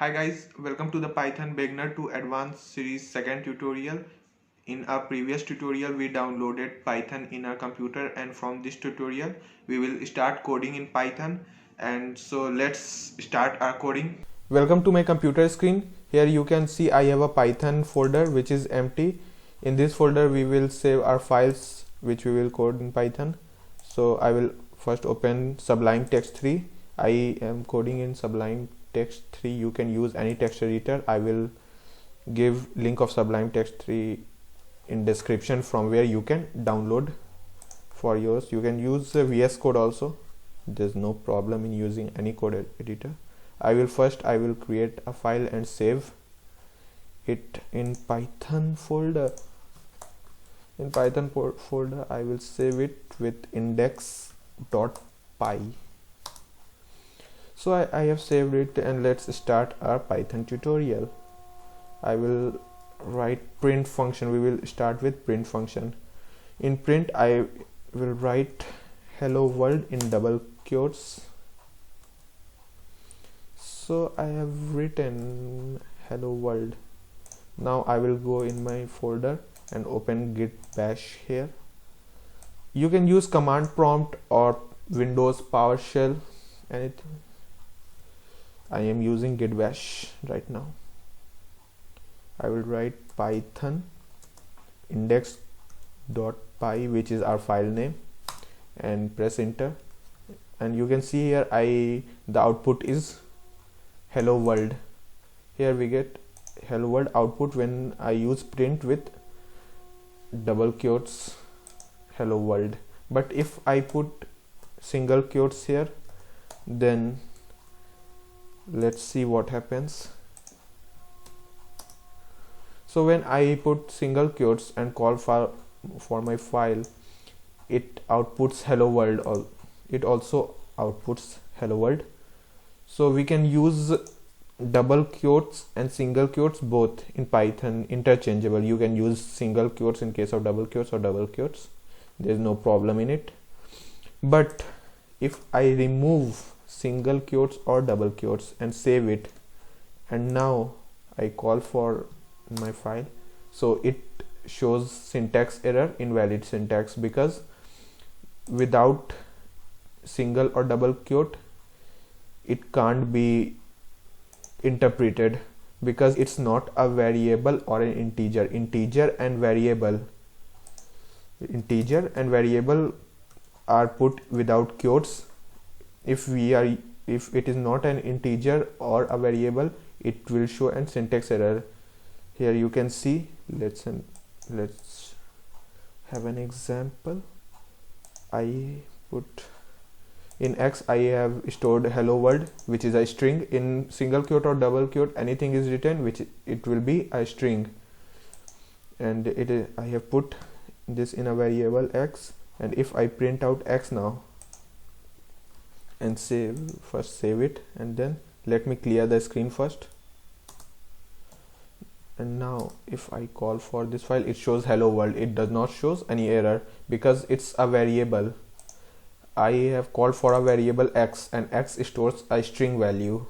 Hi guys, welcome to the Python Beginner to Advanced series second tutorial. In our previous tutorial we downloaded Python in our computer, and from this tutorial we will start coding in Python. And so let's start our coding. Welcome to my computer screen. Here you can see I have a Python folder which is empty. In this folder we will save our files which we will code in Python. So I will first open Sublime Text 3. I am coding in Sublime Text 3. You can use any text editor. I will give link of Sublime Text 3 in description from where you can download for yours. You can use VS Code also. There's no problem in using any code editor. I will create a file and save it in Python folder. In Python folder I will save it with index.py. So I have saved it, and let's start our Python tutorial. I will write print function. We will start with print function. In print I will write hello world in double quotes. So I have written hello world. Now I will go in my folder and open git bash here. You can use command prompt or Windows PowerShell, anything. I am using git bash right now. I will write python index.py, which is our file name, and press enter, and you can see here the output is hello world. Here we get hello world output when I use print with double quotes hello world. But if I put single quotes here, then let's see what happens. So when I put single quotes and call for my file, it outputs hello world, or it also outputs hello world. So we can use double quotes and single quotes both in Python interchangeable. You can use single quotes in case of double quotes, or double quotes. There's no problem in it. But if I remove single quotes or double quotes and save it, and now I call for my file, so it shows syntax error, invalid syntax, because without single or double quote it can't be interpreted, because it's not a variable or an integer. Integer and variable are put without quotes. If it is not an integer or a variable, it will show an syntax error. Here you can see, let's have an example. I put in X, I have stored hello world, which is a string. In single quote or double quote, anything is written which it will be a string, and I have put this in a variable X. And if I print out X now and save it, and then let me clear the screen first. And now if I call for this file, it shows hello world. It does not shows any error because it's a variable. I have called for a variable X, and X stores a string value.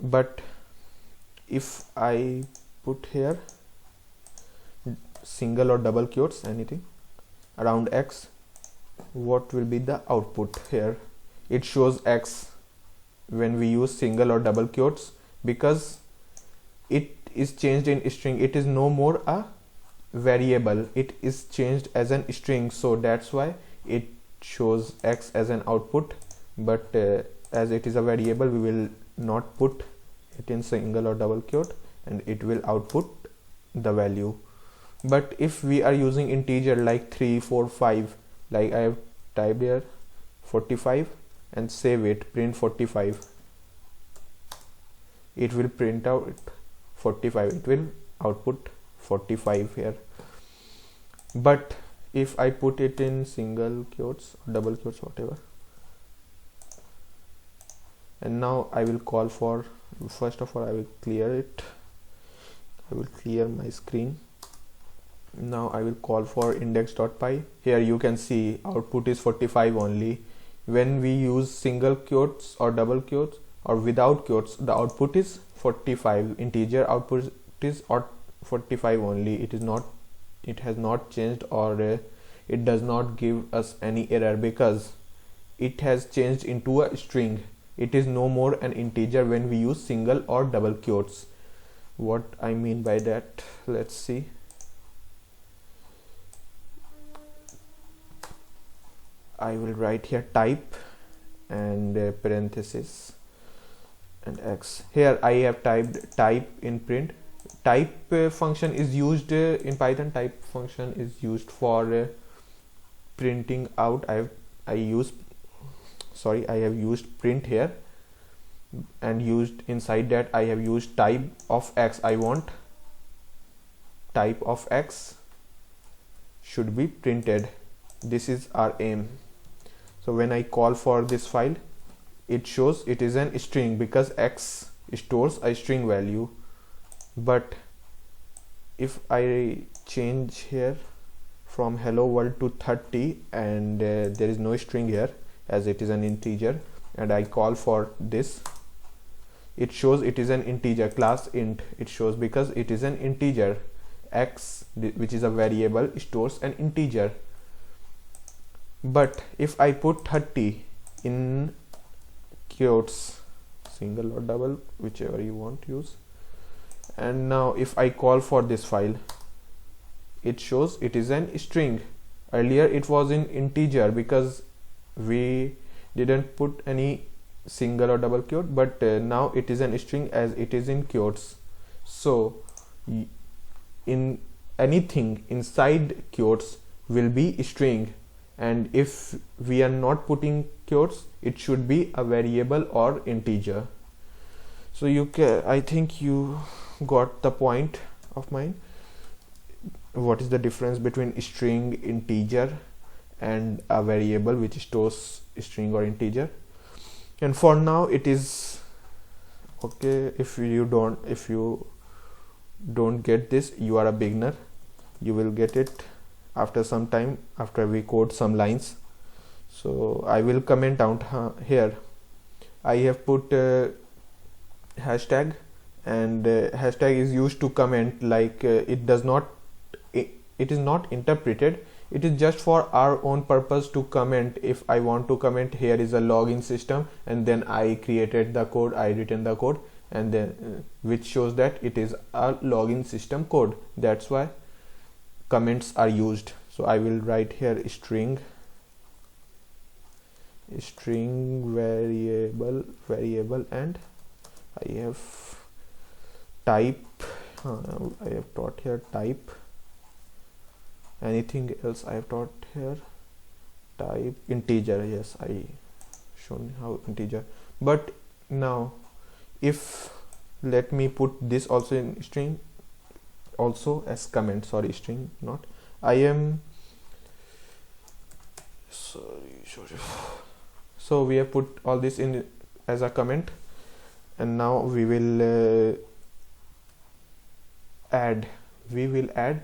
But if I put here single or double quotes, anything around X, what will be the output? Here it shows X when we use single or double quotes, because it is changed in string. It is no more a variable, it is changed as an string, so that's why it shows X as an output. But as it is a variable, we will not put it in single or double quote, and it will output the value. But if we are using integer like 3, 4, 5, like I have typed here 45 and save it, print 45, it will print out 45, it will output 45 here. But if I put it in single quotes or double quotes, whatever, and now I will call for, first of all I will clear it, I will clear my screen. Now I will call for index.py. Here you can see output is 45 only. When we use single quotes or double quotes, or without quotes, the output is 45. Integer output is 45 only. It has not changed, or it does not give us any error because it has changed into a string. It is no more an integer when we use single or double quotes. What I mean by that, let's see. I will write here type and parenthesis and x. Here I have typed type in print. Type function is used in Python. Type function is used for printing out. I have used print here, and used inside that I have used type of x. I want type of x should be printed. This is our aim. So when I call for this file, it shows it is an string because x stores a string value. But if I change here from hello world to 30 and there is no string here as it is an integer, and I call for this, it shows it is an integer, class int it shows, because it is an integer. X, which is a variable, stores an integer. But if I put 30 in quotes, single or double, whichever you want to use, and now if I call for this file, it shows it is an string. Earlier it was in integer because we didn't put any single or double quote, but now it is an string as it is in quotes. So in anything inside quotes will be string, and if we are not putting quotes, it should be a variable or integer. So I think you got the point of mine. What is the difference between string, integer, and a variable which stores string or integer? And for now it is okay. If you don't get this, you are a beginner. You will get it after some time, after we code some lines. So I will comment out here. I have put hashtag, and hashtag is used to comment, like it is not interpreted. It is just for our own purpose to comment. If I want to comment, here is a login system, and then I created the code, I written the code, and then which shows that it is a login system code. That's why comments are used. So I will write here string variable, and I have type. I have taught here type. Anything else I have taught here? Type integer. Yes, I shown how integer. But now if let me put this also in string, also as comment. Sorry, string, not. I am sorry. So we have put all this in as a comment, and now we will add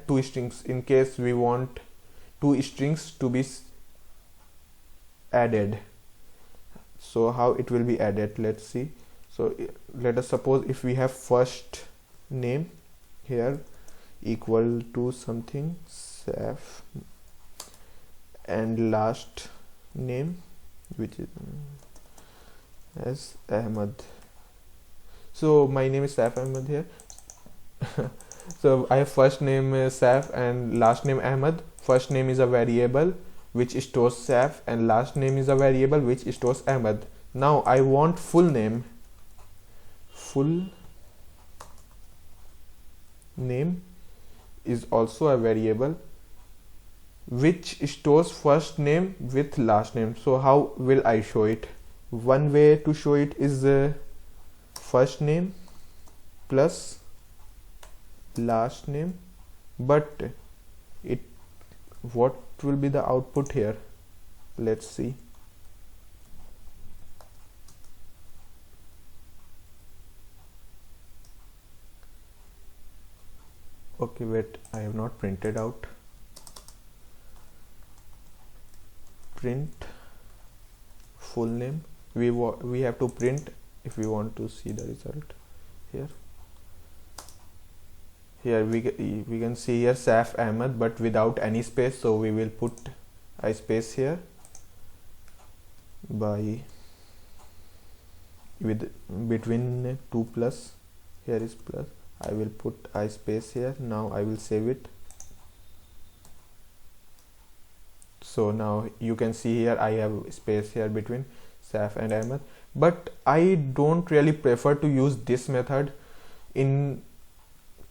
two strings in case we want two strings to be added. So how it will be added, let's see. So let us suppose if we have first name here equal to something SAIF, and last name which is as Ahmed. So my name is SAIF Ahmed here. So I have first name SAIF and last name Ahmed. First name is a variable which stores SAIF, and last name is a variable which stores Ahmed. Now I want full name. Full name is also a variable which stores first name with last name. So how will I show it? One way to show it is first name plus last name, but what will be the output here? Let's see. Okay, wait, I have not printed out. Print full name. We have to print if we want to see the result. Here we can see here SAIF Ahmed, but without any space, so we will put a space here between two plus. Here is plus, I will put a space here. Now I will save it. So now you can see here I have space here between SAIF and Ahmed, but I don't really prefer to use this method. In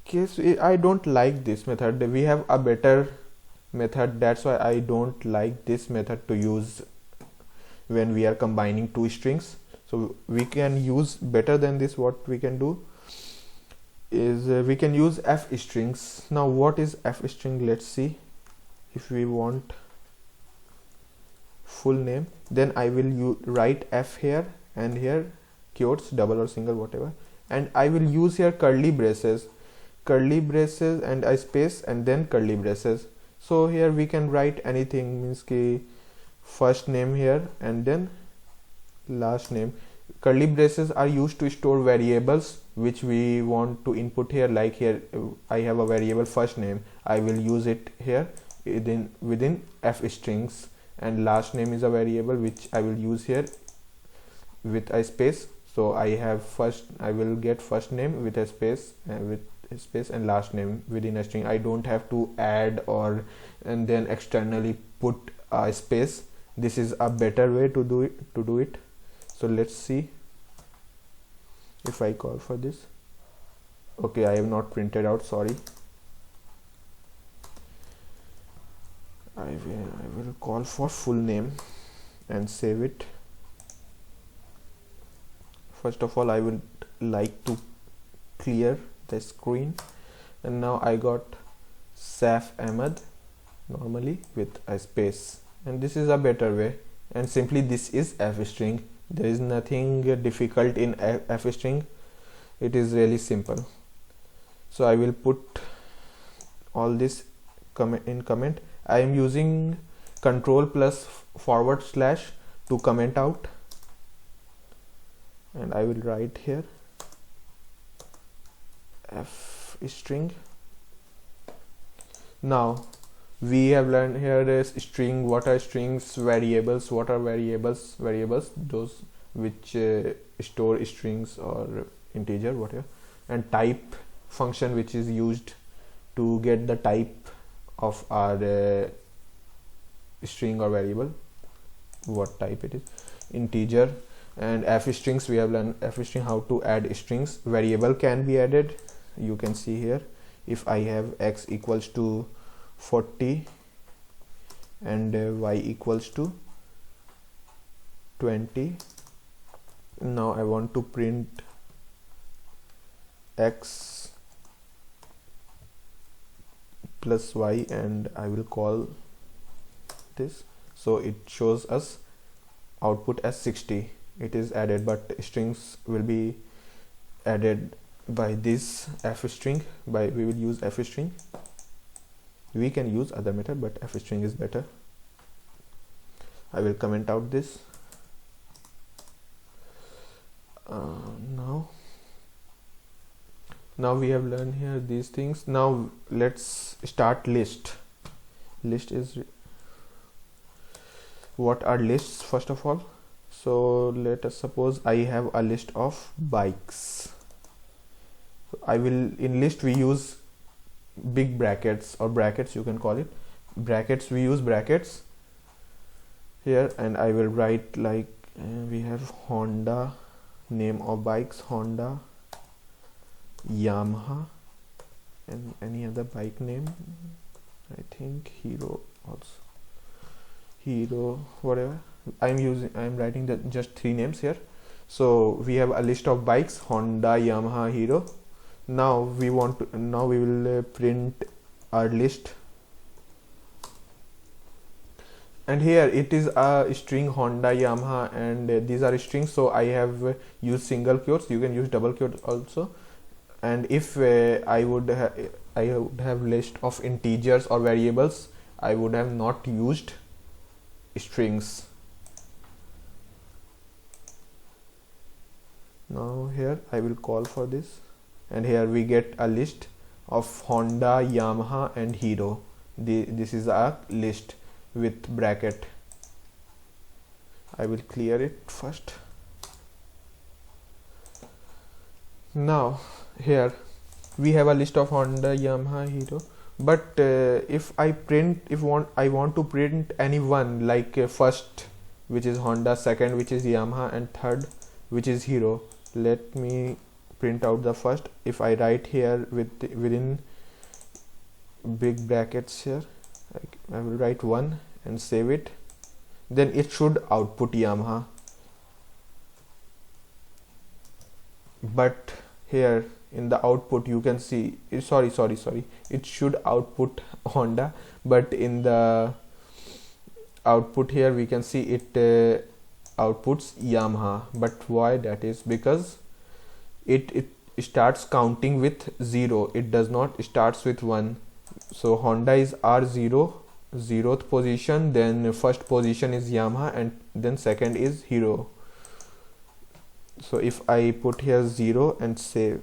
case I don't like this method, we have a better method. That's why I don't like this method to use when we are combining two strings. So we can use better than this. What we can do is we can use f strings. Now what is f string? Let's see. If we want full name, then I will write f here, and here quotes, double or single, whatever, and I will use here curly braces and a space and then curly braces. So here we can write anything, means ki first name here and then last name. Curly braces are used to store variables which we want to input here. Like here I have a variable first name, I will use it here within f strings, and last name is a variable which I will use here with a space. So I will get first name with a space and last name within a string. I don't have to add and then externally put a space. This is a better way to do it. So let's see if I call for this. Okay, I have not printed out, sorry. I will call for full name and save it. First of all, I would like to clear the screen, and now I got SAIF Ahmed normally with a space, and this is a better way. And simply this is f string. There is nothing difficult in f string. It is really simple. So I will put all this in comment. I am using control plus / to comment out, and I will write here f string. Now we have learned here is string, what are strings, variables, what are variables, those which store strings or integer, whatever, and type function, which is used to get the type of our string or variable, what type it is, integer. And f strings, we have learned f string, how to add strings. Variable can be added. You can see here, if I have x equals to 40 and y equals to 20, now I want to print x plus y, and I will call this, so it shows us output as 60. It is added, but strings will be added by this f string. We will use f string. We can use other method, but f string is better. I will comment out this. Now we have learned here these things. Now let's start list. List is, what are lists first of all? So let us suppose I have a list of bikes. So I will, in list we use big brackets, or brackets you can call it, brackets. We use brackets here, and I will write like we have Honda, name of bikes, Honda, Yamaha, and any other bike name, I think Hero also, Hero, whatever. I'm writing just 3 names here. So we have a list of bikes, Honda, Yamaha, Hero. Now we will print our list, and here it is a string Honda, Yamaha, and these are strings, so I have used single quotes. You can use double quotes also. And if I would have list of integers or variables, I would have not used strings. Now here I will call for this, and here we get a list of Honda, Yamaha and Hero. This is a list with bracket. I will clear it first. Now here we have a list of Honda, Yamaha, Hero, but if I want to print any one, like first which is Honda, second which is Yamaha and third which is Hero. Let me print out the first. If I write here within big brackets here, I will write 1 and save it, then it should output Yamaha. But here in the output you can see, sorry, it should output Honda, but in the output here we can see it outputs Yamaha. But why? That is because it starts counting with 0, it does not starts with 1. So Honda is R0, 0th position, then first position is Yamaha, and then second is Hero. So if I put here 0 and save,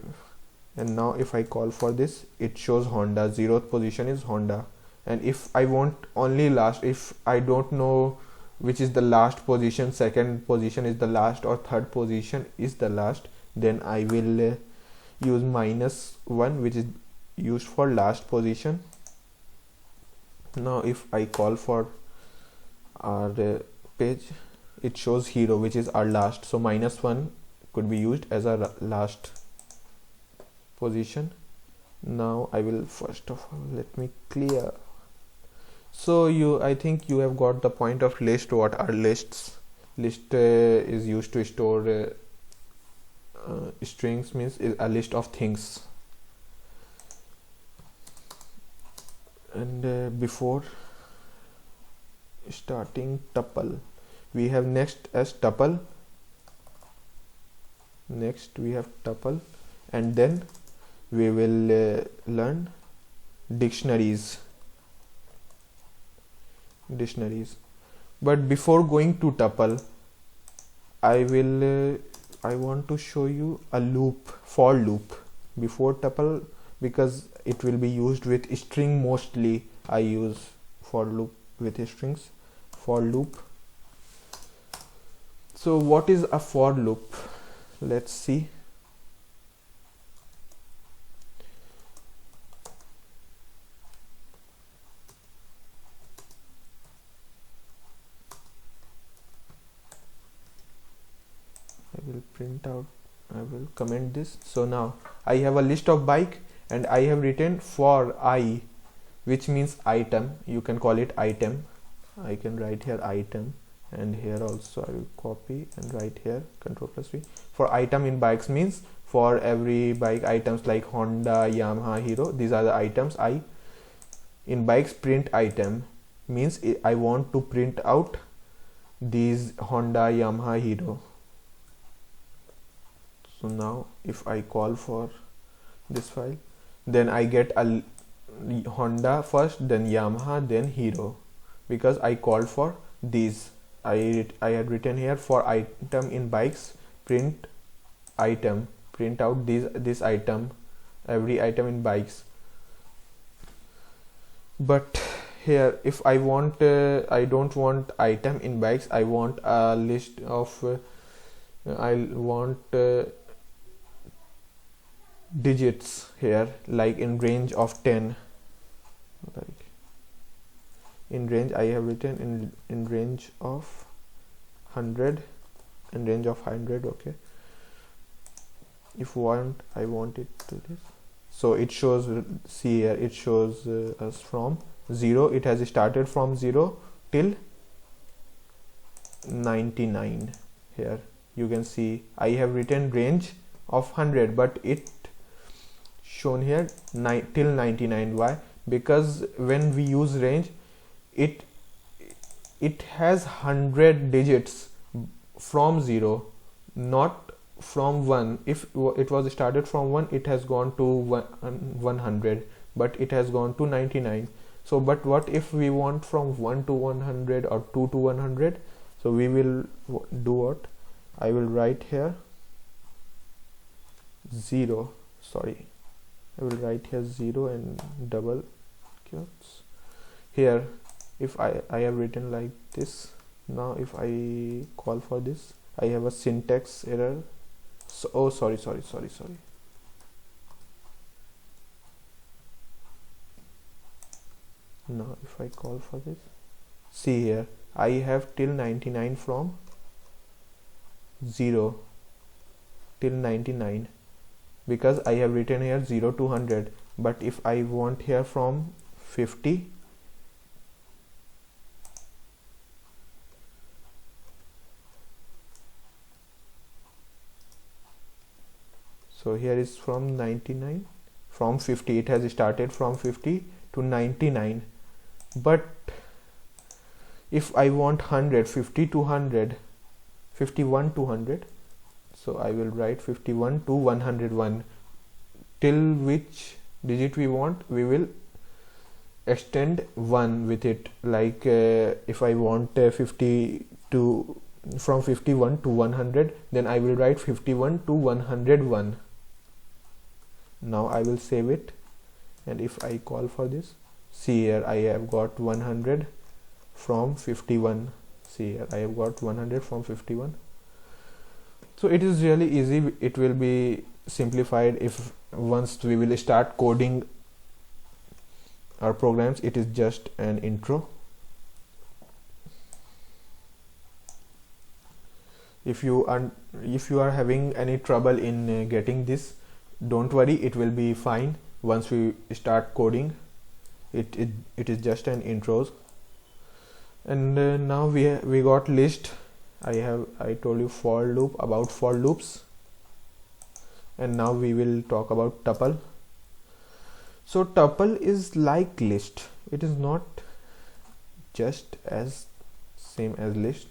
and now if I call for this, it shows Honda, 0th position is Honda. And if I want only last, if I don't know which is the last position, second position is the last or third position is the last, then I will use -1, which is used for last position. Now if I call for our page, it shows Hero, which is our last, so -1 could be used as a last position. Now I will first of all, let me clear. So I think you have got the point of list. What are lists? List is used to store strings, means is a list of things. And before starting tuple, we have next as tuple. Next we have tuple, and then we will learn dictionaries. But before going to tuple, I want to show you a loop, for loop, before tuple, because it will be used with string mostly. I use for loop with strings. For loop. So what is a for loop? Let's see. I will print out, I will comment this. So now I have a list of bike, and I have written for I, which means item. You can call it item. I can write here item, and here also I will copy and write here Ctrl+V. For item in bikes means for every bike items like Honda, Yamaha, Hero. These are the items. I in bikes print item means I want to print out these Honda, Yamaha, Hero. So now if I call for this file, then I get a Honda first, then Yamaha, then Hero, because I called for these. I had written here for item in bikes print item, print out this item, every item in bikes. But here if I want I don't want item in bikes, I want a list of I want digits here, like in range of 10, like in range I have written in range of 100, in range of 100. Okay, if I want it to this, so it shows, see here, it shows us from 0, it has started from 0 till 99. Here you can see I have written range of 100, but it shown here till 99. Why? Because when we use range, it has 100 digits from 0, not from 1. If it was started from 1, it has gone to 100, but it has gone to 99. So but what if we want from 1 to 100 or 2 to 100? So we will do what? I will write here 0, sorry, I will write here 0 and double quotes. Here if I have written like this. Now if I call for this, I have a syntax error. So, oh sorry. Now if I call for this, see here I have till 99 from 0 till 99, because I have written here 0 to 100. But if I want here from 50, so here is from 99, from 50, it has started from 50 to 99. But if I want 100, 50 to 100, 51 to 100, so I will write 51 to 101. Till which digit we want, we will extend 1 with it. Like if I want 50 to from 51 to 100, then I will write 51 to 101. Now I will save it, and if I call for this, see here I have got 100 from 51. See here I have got 100 from 51. So it is really easy. It will be simplified if once we will start coding our programs. It is just an intro. If you are having any trouble in getting this, don't worry, it will be fine once we start coding. It is just an intros. And now we got list. I told you for loop, about for loops, and now we will talk about tuple. So tuple is like list. It is not just as same as list.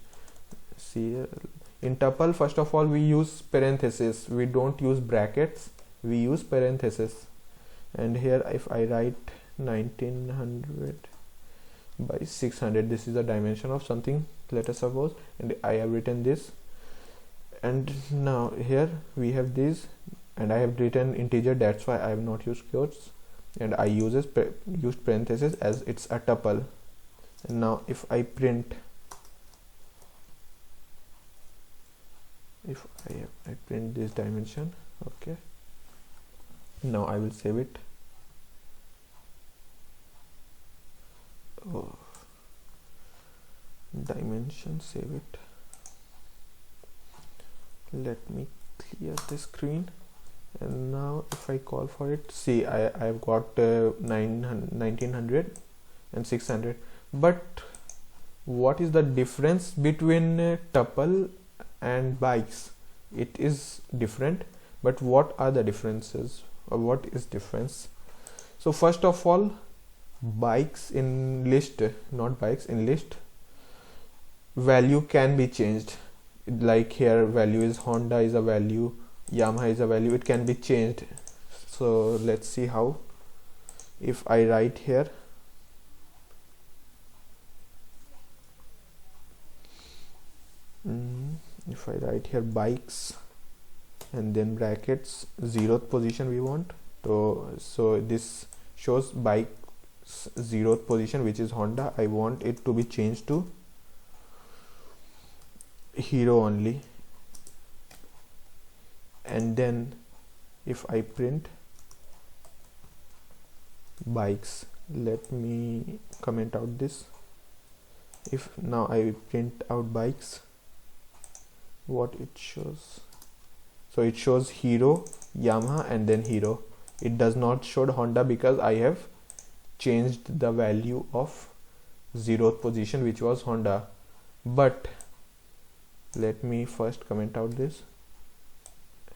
See, in tuple, first of all, we use parenthesis. We don't use brackets, we use parenthesis. And here if I write 1900 by 600, this is the dimension of something, let us suppose, and I have written this. And now here we have this, and I have written integer, that's why I have not used quotes, and I used parenthesis as it's a tuple. And now if I print, if I print this dimension, okay, now I will save it. Oh, dimension, save it. Let me clear the screen. And now if I call for it, see I have got 1900 and 600. But what is the difference between tuple and bikes? It is different, but what are the differences, or what is difference? So first of all, bikes in list, not bikes in list, value can be changed. Like here value is Honda is a value, Yamaha is a value, it can be changed. So let's see how. If I write here if I write here bikes and then brackets, 0th position we want, so this shows bikes 0th position, which is Honda. I want it to be changed to Hero only. And then if I print bikes, let me comment out this. If now I print out bikes, what it shows, so it shows Hero, Yamaha, and then Hero. It does not show Honda because I have changed the value of 0th position, which was Honda. But let me first comment out this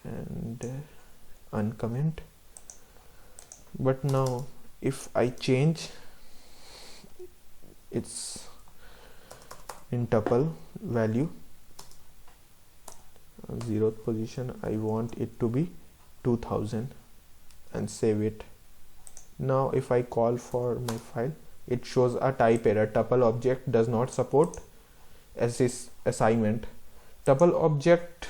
and uncomment. But now if I change its in tuple value, 0th position, I want it to be 2000 and save it. Now if I call for my file, it shows a type error. Tuple object does not support assignment. Tuple object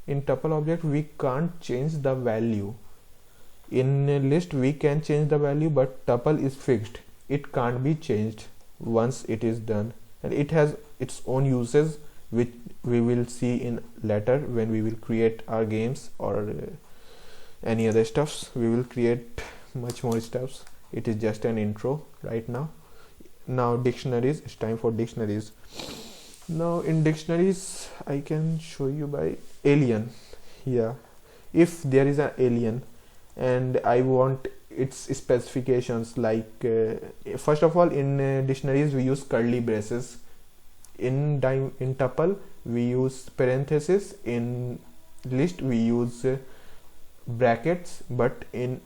in tuple object we can't change the value. In a list we can change the value, but tuple is fixed, it can't be changed once it is done, and it has its own uses which we will see in later when we will create our games or any other stuffs. We will create much more stuffs. It is just an intro right now. Now dictionaries, it's time for dictionaries. Now in dictionaries I can show you by alien. Yeah, if there is an alien and I want its specifications, like first of all, in dictionaries we use curly braces, in tuple we use parenthesis, in list we use brackets, but in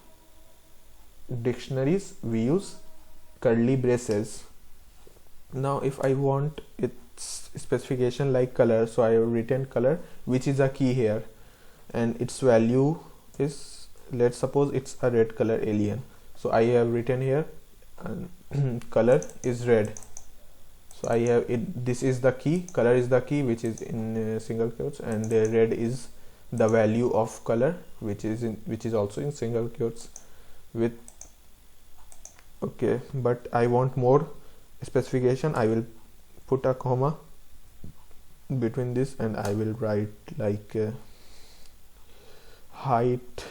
dictionaries we use curly braces. Now if I want its specification like color, so I have written color, which is a key here, and its value is, let's suppose it's a red color alien, so I have written here color is red, so I have it, this is the key, color is the key which is in single quotes, and red is the value of color which is also in single quotes with, okay, but I want more specification. I will put a comma between this and I will write like height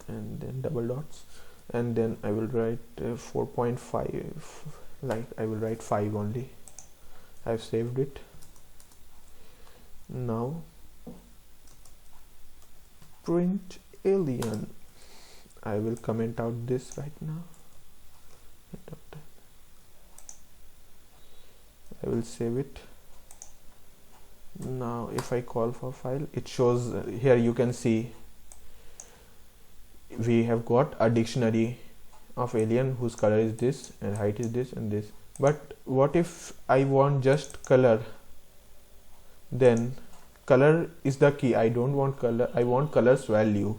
and then double dots, and then I will write 4.5, like I will write 5 only. I've saved it. Now print alien, I will comment out this right now. I will save it. Now if I call for file, it shows here, you can see we have got a dictionary of alien whose color is this and height is this and this. But what if I want just color? Then color is the key. I don't want color, I want color's value,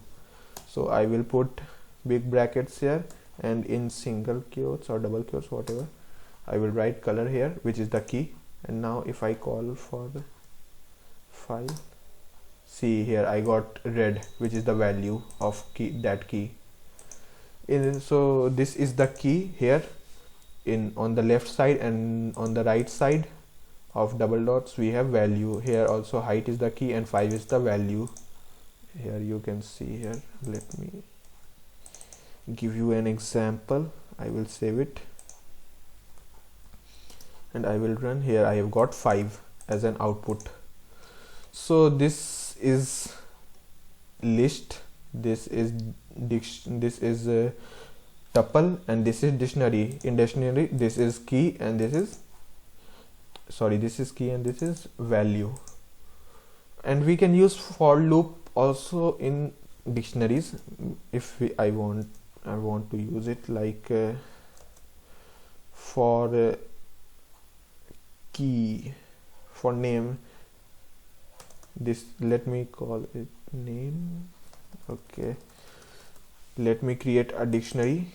so I will put big brackets here, and in single quotes or double quotes, whatever, I will write color here, which is the key. And now if I call for the file, see here I got red, which is the value of that key. So this is the key here on the left side, and on the right side of double dots we have value. Here also height is the key and 5 is the value. Here you can see here, let me give you an example. I will save it and I will run. Here I have got 5 as an output. So this is list, this is tuple, and this is dictionary. In dictionary this is key and this is key and this is value. And we can use for loop also in dictionaries if I want to use it, like for key, for name, this, let me call it name. Okay, let me create a dictionary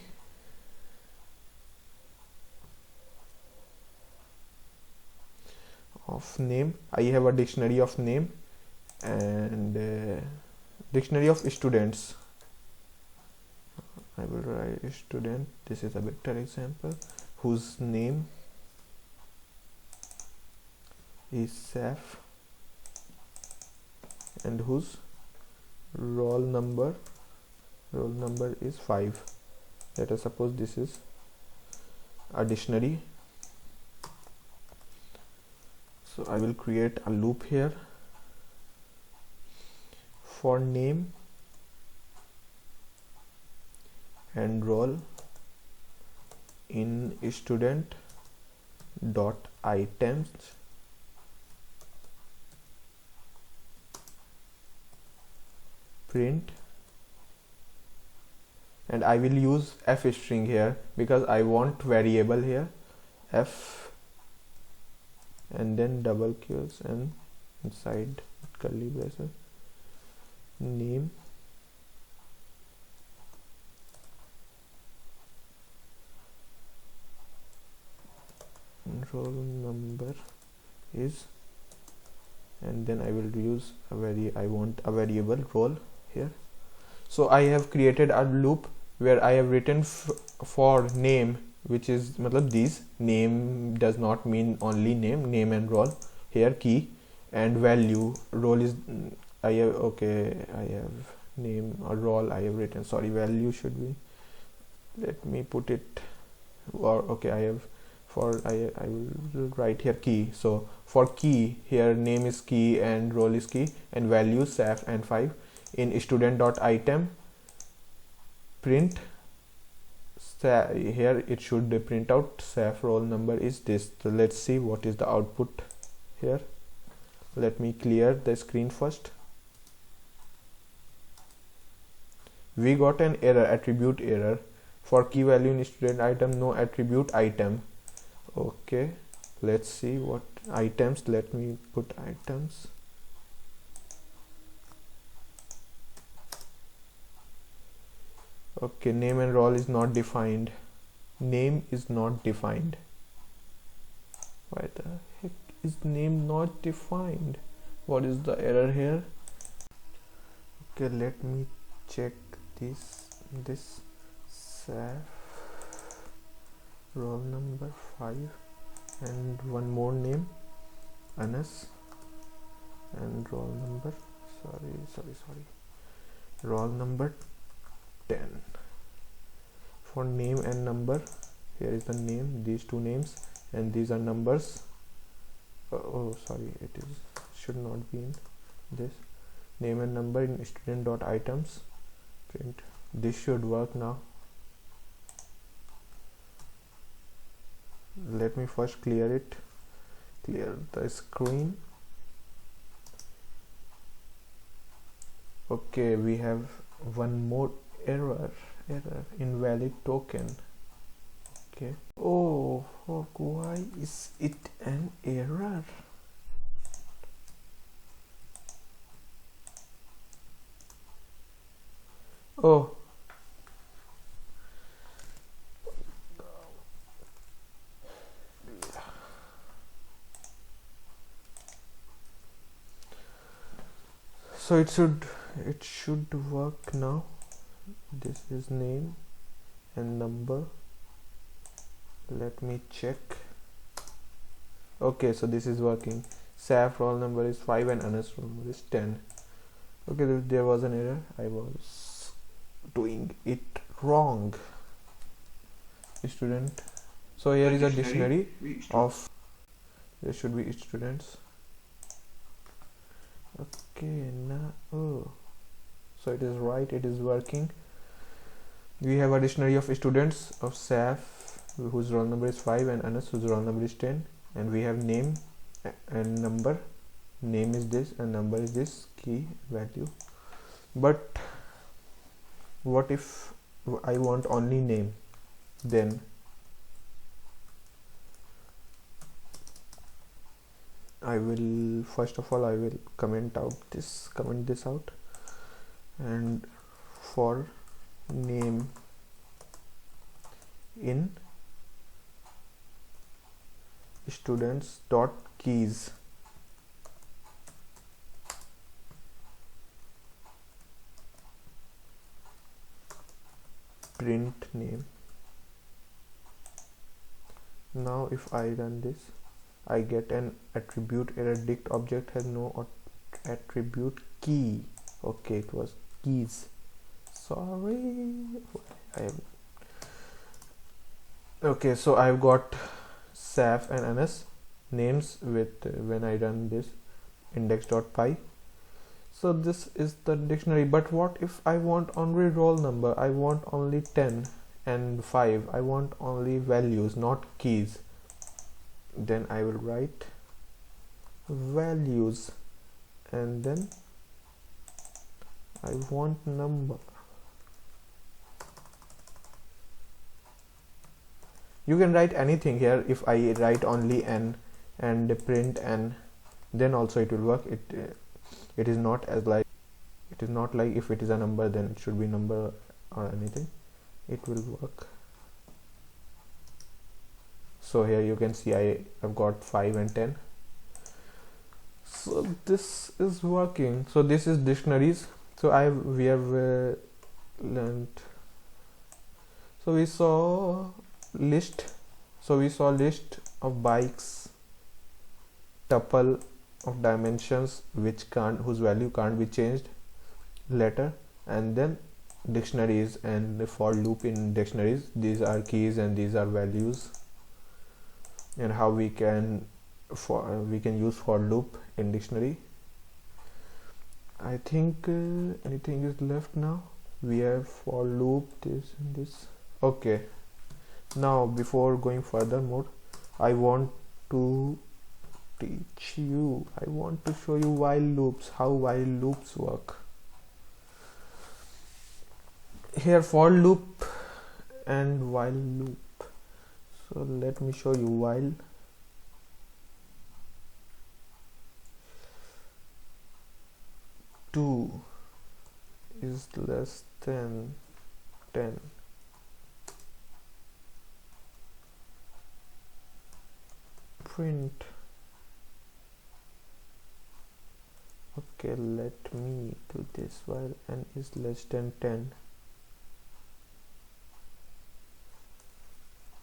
of name. I have a dictionary of name and dictionary of students. I will write student, this is a better example, whose name is SAIF and whose roll number is 5. Let us suppose this is a dictionary. So I will create a loop here for name and roll in student dot items print, and I will use f string here because I want variable here, f, and then double quotes and inside curly braces name roll number is, and then I will use I want a variable role here. So I have created a loop where I have written for name, which is matlab these. Name does not mean only name and role. Here key and value. Role is I have name or role I have written. Sorry, value should be. Let me put it. Or okay, I will write here key. So for key here, name is key and role is key, and value SAIF and 5. In student.item print here it should print out SAIF roll number is this. So let's see what is the output here. Let me clear the screen first. We got an error, attribute error. For key value in student item, no attribute item. Okay, let's see what items. Let me put items. Okay, name and role is not defined. Name is not defined. Why the heck is name not defined? What is the error here? Okay, let me check this SAIF roll number 5 and one more name, Anas, and roll number roll number 10. For name and number, here is the name, these two names, and these are numbers. Sorry, should not be in this. Name and number in student.items print. This should work now. Let me first clear the screen. Okay, we have one more error, invalid token. Okay. Oh fuck, why is it an error? Oh, so it should work now. This is name and number. Let me check. Okay, so this is working. SAIF roll number is 5 and Anas roll number is 10. Okay, there was an error. I was doing it wrong. Student. So here is a dictionary of, there should be students. Okay, now so it is right, it is working. We have a dictionary of students of SAIF whose roll number is 5 and Anas whose roll number is 10, and we have name and number. Name is this and number is this, key value. But what if I want only name? Then I will first of all I will comment this out, and for name in students dot keys print name. Now if I run this, I get an attribute error. Dict object has no attribute key. Okay, it was keys. Sorry, okay, so I've got SAIF and Anas names with when I run this index.py. So this is the dictionary. But what if I want only roll number? I want only 10 and 5. I want only values, not keys. Then I will write values and then I want number. You can write anything here. If I write only n and print n, then also it will work. It is not like if it is a number then it should be number or anything. It will work. So here you can see I have got 5 and 10. So this is working. So this is dictionaries. So we have learned. So we saw list. So we saw list of bikes, tuple of dimensions whose value can't be changed later, and then dictionaries and the for loop in dictionaries. These are keys and these are values, and how we can use for loop in dictionary. I think anything is left now. We have for loop, this and this. Okay, now before going further more, I want to show you while loops, how while loops work. Here for loop and while loop. So let me show you while. Two is less than 10. Print. Okay, let me do this while n is less than 10.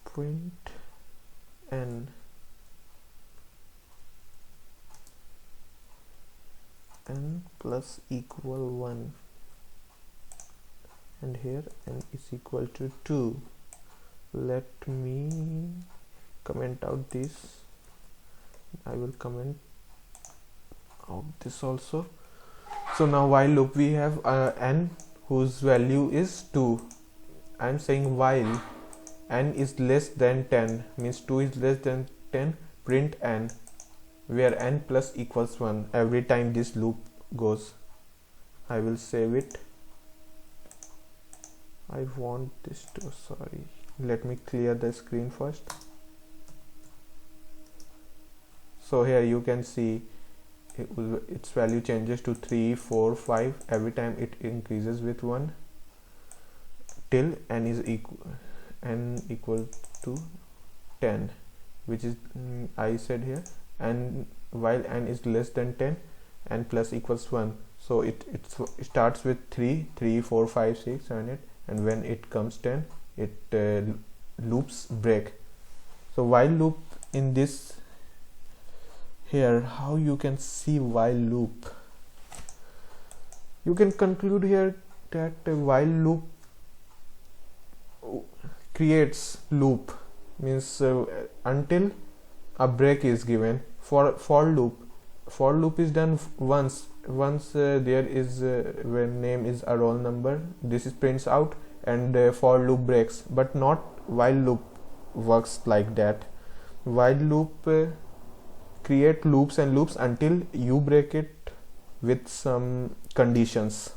Print n plus equal 1, and here n is equal to 2. Let me comment out this. I will comment out this also. So now while loop we have n whose value is 2. I am saying while n is less than 10, means 2 is less than 10, print n, where n plus equals 1 every time this loop goes. I will save it. I want this to, sorry, let me clear the screen first. So here you can see its value changes to 3, 4, 5 every time it increases with 1 till n equal to 10, which is I said here, and while n is less than 10, n plus equals 1. So it starts with 3, 4, 5, 6, 7, 8, and when it comes 10, it loops break. So while loop in this, here how you can see while loop, you can conclude here that while loop creates loop, means until a break is given. For loop is done once there is when name is a roll number, this is prints out, and for loop breaks, but not while loop works like that. While loop create loops and loops until you break it with some conditions.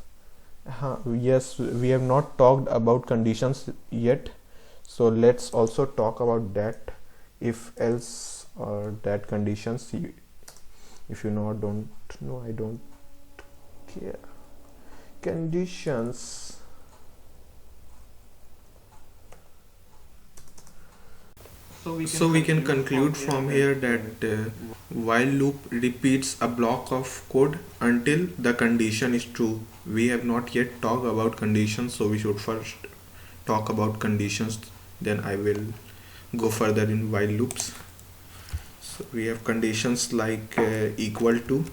Yes, we have not talked about conditions yet, so let's also talk about that, if else or that conditions. If you know, don't know, I don't care. Conditions. So we can conclude from here that while loop repeats a block of code until the condition is true. We have not yet talked about conditions, so we should first talk about conditions, then I will go further in while loops. So we have conditions like equal to.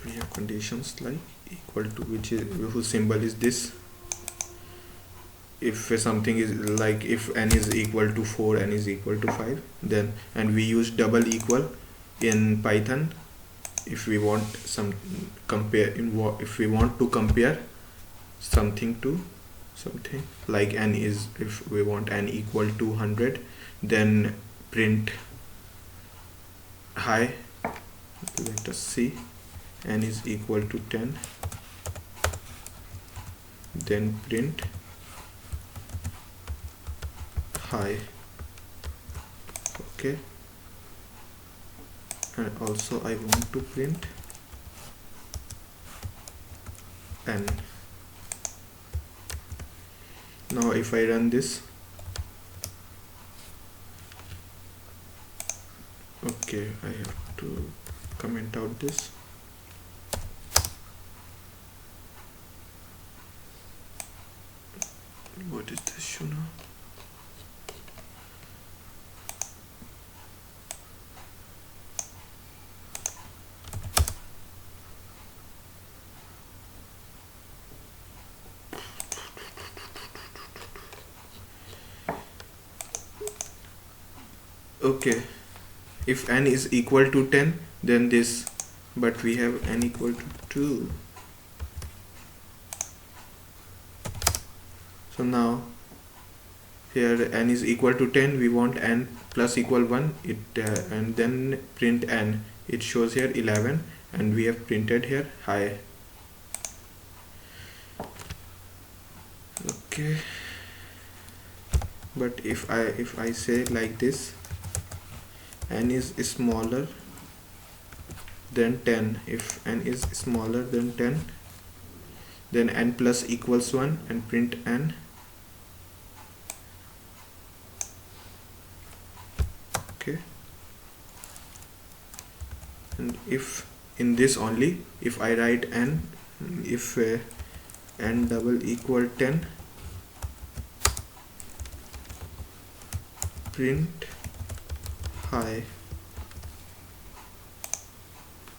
We have conditions like equal to, whose symbol is this. If something is like, if n is equal to 4, n is equal to 5, then, and we use double equal in Python if we want if we want to compare something to something, like n is, if we want n equal to 100, then print high. Let us see, n is equal to 10, then print high. Okay, and also I want to print n. Now if I run this, okay, I have to comment out this. What is this issue now? Okay, if n is equal to 10, then this, but we have n equal to 2. So now here n is equal to 10, we want n plus equal 1, and then print n. It shows here 11, and we have printed here high. Okay, but if I say like this, n is smaller than 10, if n is smaller than 10, then n plus equals 1 and print n. Okay, and if in this only, if I write n, if n double equal 10, print high.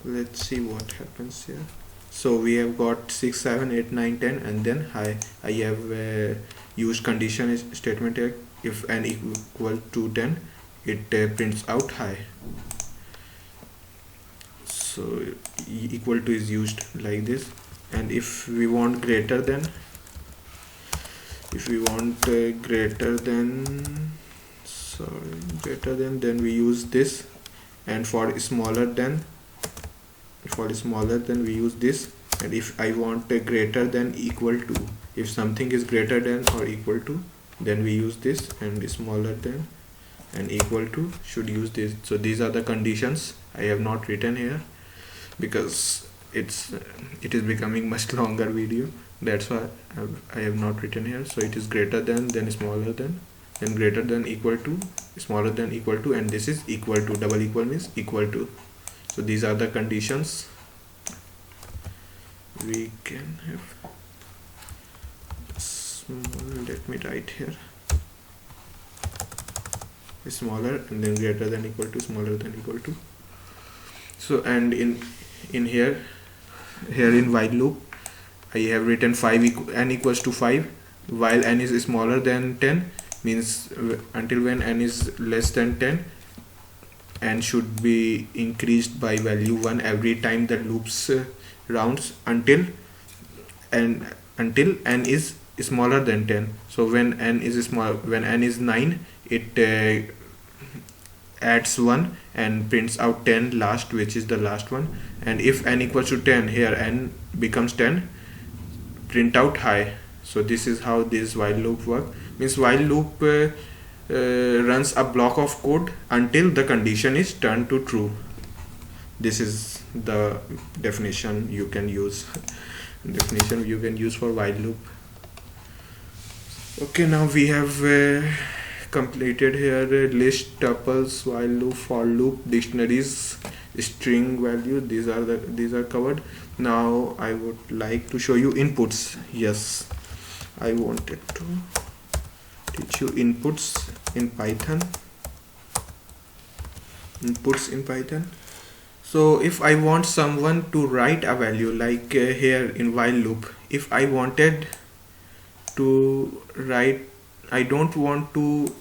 Let's see what happens here. So we have got 6, 7, 8, 9, 10, and then high. I have used condition statement here. If n equal to 10, it prints out high. So equal to is used like this. And if we want greater than, then we use this, and for smaller than we use this. And if I want a greater than equal to, if something is greater than or equal to, then we use this, and smaller than and equal to should use this. So these are the conditions. I have not written here because it is becoming much longer video, that's why I have not written here. So it is greater than, then smaller than, then greater than equal to, smaller than equal to, and this is equal to. Double equal means equal to. So these are the conditions. We can have small, let me write here, smaller, and then greater than equal to, smaller than equal to. So and in here in while loop, I have written n equals to 5, while n is smaller than 10, means until when n is less than 10, n should be increased by value 1 every time the loops rounds until n is smaller than 10. So when n is 9, it adds 1 and prints out 10 last, which is the last one. And if n equals to 10, here n becomes 10, print out high. So this is how this while loop works. Means while loop runs a block of code until the condition is turned to true. This is the definition you can use for while loop. Okay, now we have completed here list, tuples, while loop, for loop, dictionaries, string value. These are covered. Now I would like to show you inputs. Yes, I wanted to teach you inputs in Python. So if I want someone to write a value, like here in while loop, if I wanted to write, I don't want to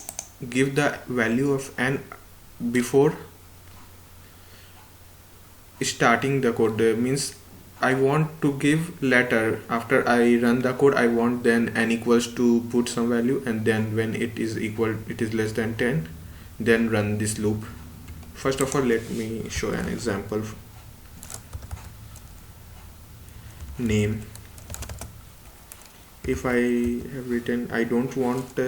give the value of n before starting the code. Means I want to give later, after I run the code, I want then n equals to put some value, and then when it is less than 10, then run this loop. First of all, let me show an example. Name. If I have written, I don't want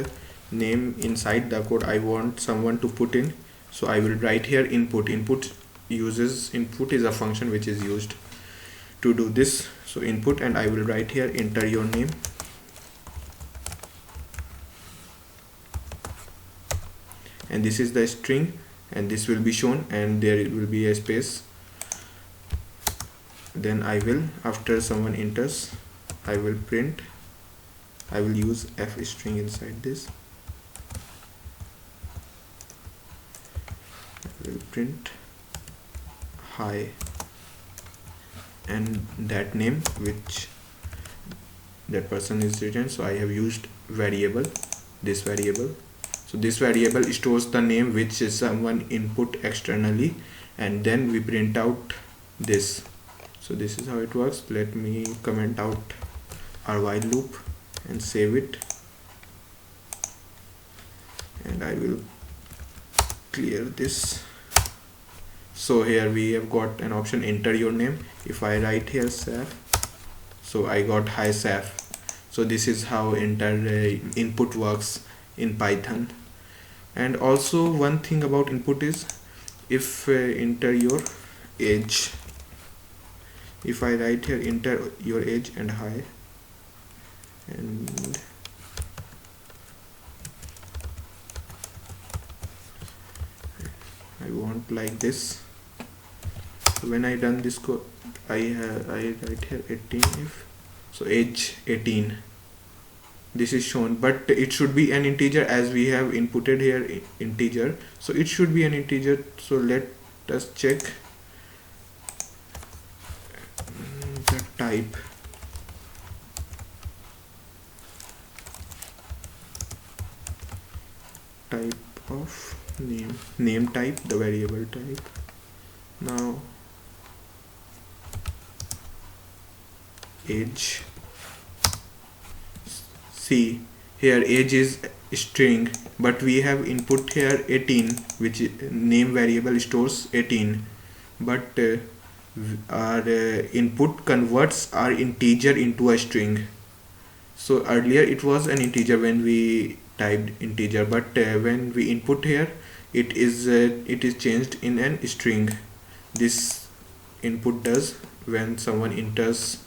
name inside the code, I want someone to put in, so I will write here input. Input is a function which is used to do this. So input, and I will write here enter your name. And this is the string, and this will be shown, and there will be a space. Then I will, after someone enters, I will print, I will use f string inside this. I will print hi and that name which that person is written. So I have used variable, this variable. So this variable stores the name which is someone input externally, and then we print out this. So this is how it works. Let me comment out our while loop and save it, and I will clear this. So here we have got an option, enter your name. If I write here SAIF, so I got hi SAIF. So this is how input works in Python. And also one thing about input is, if enter your age, if I write here enter your age and hi, and I want like this. So when I done this code, I write here 18, if so age 18, this is shown, but it should be an integer as we have inputted here integer, so it should be an integer. So let us check the type. Of name type, the variable type. Now age, see here age is string, but we have input here 18, which name variable stores 18, but our input converts our integer into a string. So earlier it was an integer when we typed integer, but when we input here, it is changed in an string. This input does when someone enters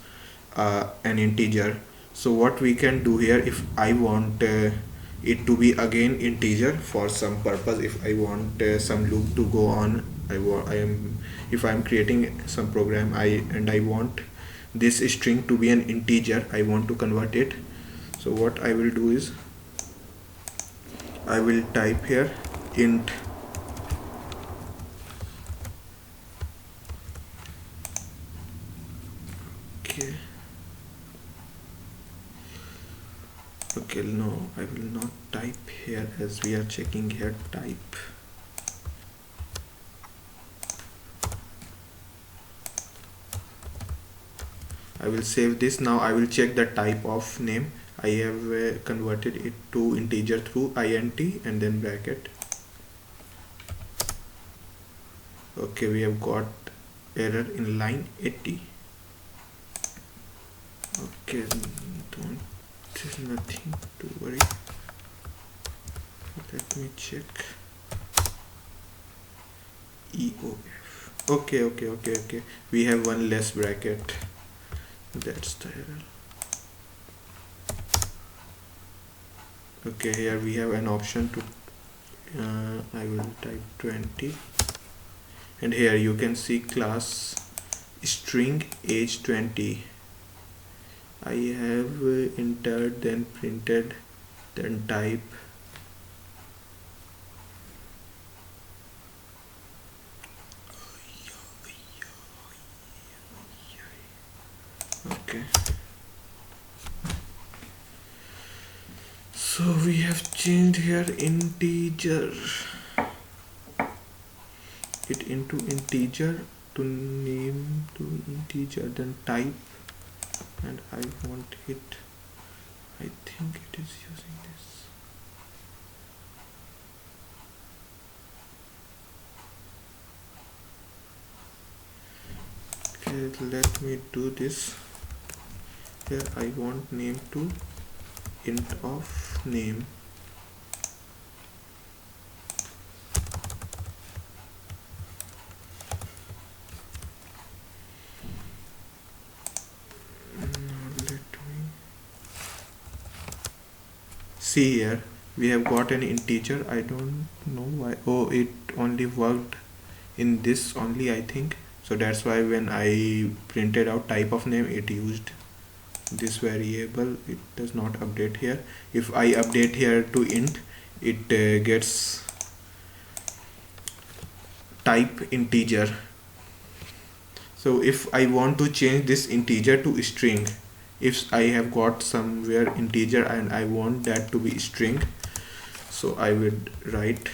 an integer. So what we can do here, if I want it to be again integer for some purpose, if I want some loop to go on, if I am creating some program, I want this string to be an integer, I want to convert it. So what I will do is, I will type here int okay, no, I will not type here as we are checking here type. I will save this. Now I will check the type of name. I have converted it to integer through int and then bracket. Okay, we have got error in line 80. Okay, there's nothing to worry. Let me check. EOF. Okay. We have one less bracket. That's the error. Okay, here we have an option to I will type 20, and here you can see class string age 20. I have entered, then printed, then type. Okay, so we have changed here integer it into integer, to name to integer, then type, and I want it, I think it is using this. Okay, let me do this. Here I want name to int of name. Now let me see here, we have got an integer. I don't know why. Oh, it only worked in this only, I think. So that's why when I printed out type of name, it used this variable. It does not update here. If I update here to int, it gets type integer. So if I want to change this integer to string, if I have got somewhere integer and I want that to be string, so I would write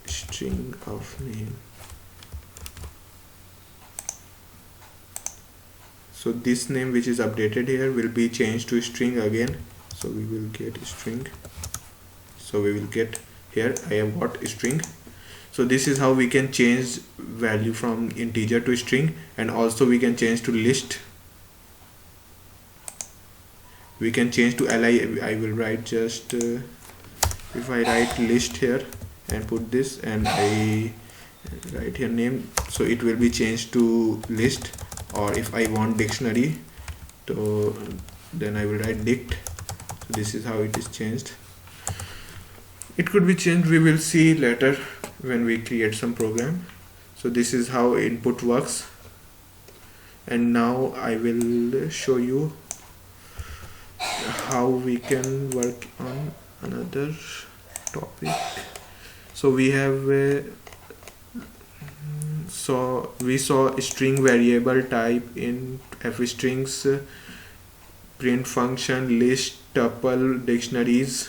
string of name. So this name which is updated here will be changed to string again, so we will get string. So we will get here I have got string. So this is how we can change value from integer to string, and also we can change to list. We can change to li. I will write just if I write list here and put this and I write here name, so it will be changed to list. Or if I want dictionary, so then I will write dict. So this is how it is changed. It could be changed, we will see later when we create some program. So this is how input works, and now I will show you how we can work on another topic. So we have so we saw string variable type in f strings, print function, list, tuple, dictionaries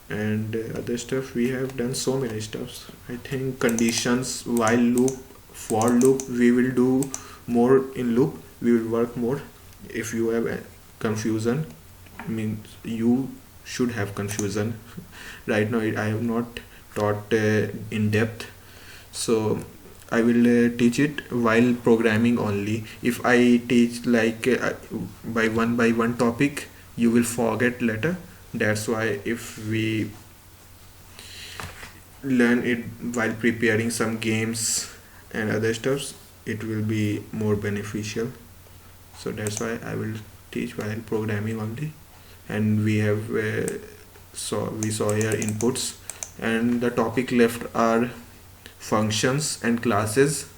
and other stuff. We have done so many stuffs. I think conditions, while loop, for loop, we will do more in loop. We will work more. If you have a confusion, I mean you should have confusion right now. I have not taught in depth, so I will teach it while programming only. If I teach like by one topic, you will forget later. That's why if we learn it while preparing some games and other stuffs, it will be more beneficial. So that's why I will teach while programming only. And we have we saw here inputs, and the topic left are functions and classes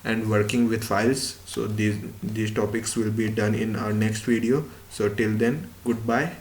and working with files. So these topics will be done in our next video. So till then, goodbye.